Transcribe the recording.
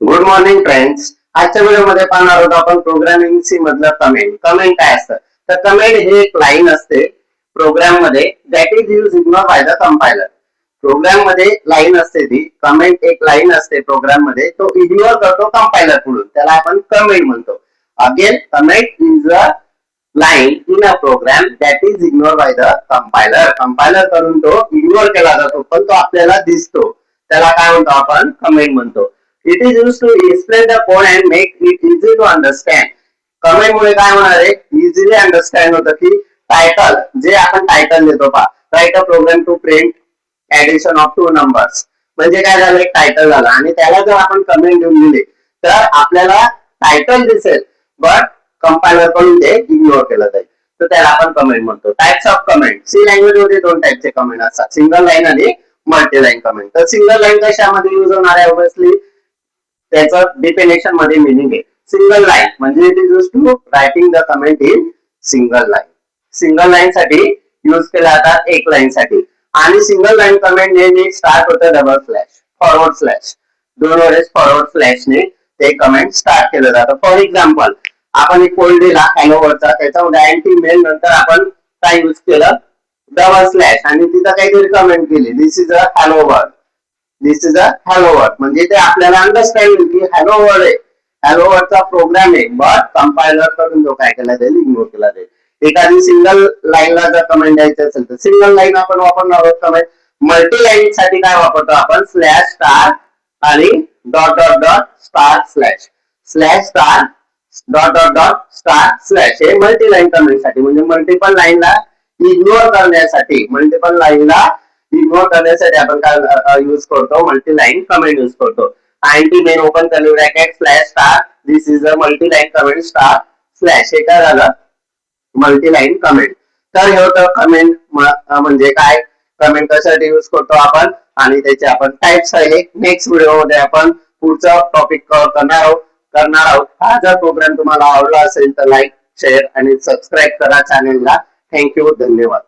Good morning friends. आजच्या व्हिडिओमध्ये पाहणार आहोत आपण प्रोग्रामिंग सी मधलं कमेंट. कमेंट काय असतं तर कमेंट हे एक लाईन असते प्रोग्राम मध्ये that is use ignore by the compiler. Program मध्ये लाईन असते ती कमेंट एक लाईन असते प्रोग्राम मध्ये तो इग्नोर करतो कंपायलर कडून त्याला आपण कमेंट म्हणतो. Again comment is a line in a program that is ignore by the compiler. Compiler करून तो इग्नोर केला जातो पण तो आपल्याला दिसतो त्याला काय म्हणतो आपण कमेंट म्हणतो. It is used to explain the code and make it easy to understand. Comment मुळे काय होणार आहे इझिली अंडरस्टँड होतं की टायटल जे आपण टायटल देतो पहा write a program to print addition of two numbers म्हणजे काय झालं एक टायटल झालं आणि त्याला जर आपण कमेंट देऊन दिली तर आपल्याला टायटल दिसेल बट कंपायलर कडून ते इग्नोर केलं जाईल तर त्याला आपण कमेंट म्हणतो. Types of comment C language मध्ये दोन टाइपचे कमेंट असतात सिंगल लाईन आणि मल्टी लाईन कमेंट. तर सिंगल लाईन कशामध्ये यूज होणार आहे ऑब्विसली त्याचं डिफिनेशन मध्ये मीनिंग आहे सिंगल लाईन म्हणजे it is use to writing the comment in single line. Single line साठी यूज केला जातात एक लाईन साठी आणि सिंगल लाईन कमेंट नेहमी स्टार्ट होतं डबल स्लॅश फॉरवर्ड स्लॅश दोन वेळेस फॉरवर्ड स्लॅशने ते कमेंट स्टार्ट केलं जातं. फॉर एक्झाम्पल आपण एक कोड दिला हॅलो वरचा त्याच्यामध्ये अँटी मेल नंतर आपण काय यूज केलं डबल स्लॅश आणि तिथं काहीतरी कमेंट केली this is a hello world this is a hello world म्हणजे ते आपल्याला अंडरस्टँड होईल की हॅलो वर्ड आहे हॅलो वर्डचा प्रोग्राम आहे बट कंपायलर कडून जो काय केला जाईल इग्नोर केला जाईल. एखादी सिंगल लाईनला जर कमेंट द्यायचं असेल तर सिंगल लाईन आपण वापरणार आहोत कमेंट. मल्टी लाईन साठी काय वापरतो आपण स्लॅश स्टार आणि dot dot dot star slash slash star dot dot dot star slash हे मल्टी लाईन कमेंट साठी म्हणजे मल्टिपल लाईनला इग्नोर करण्यासाठी मल्टिपल लाईनला इग्नोर करण्यासाठी आपण काय यूज करतो मल्टी लाईन कमेंट यूज करतो. Anti main open curly bracket slash star this is a multi line comment star slash हे काय झालं मल्टी लाईन कमेंट. तर हे होतं कमेंट म्हणजे काय कमेंट कशासाठी यूज करतो आपण आणि त्याचे आपण टाइप्स आहे. नेक्स्ट व्हिडिओ मध्ये आपण पुढचा टॉपिक करणार आहोत. हा जर प्रोग्राम तुम्हाला आवडला असेल तर लाईक शेअर आणि सबस्क्राईब करा चॅनेलला. थँक्यू धन्यवाद.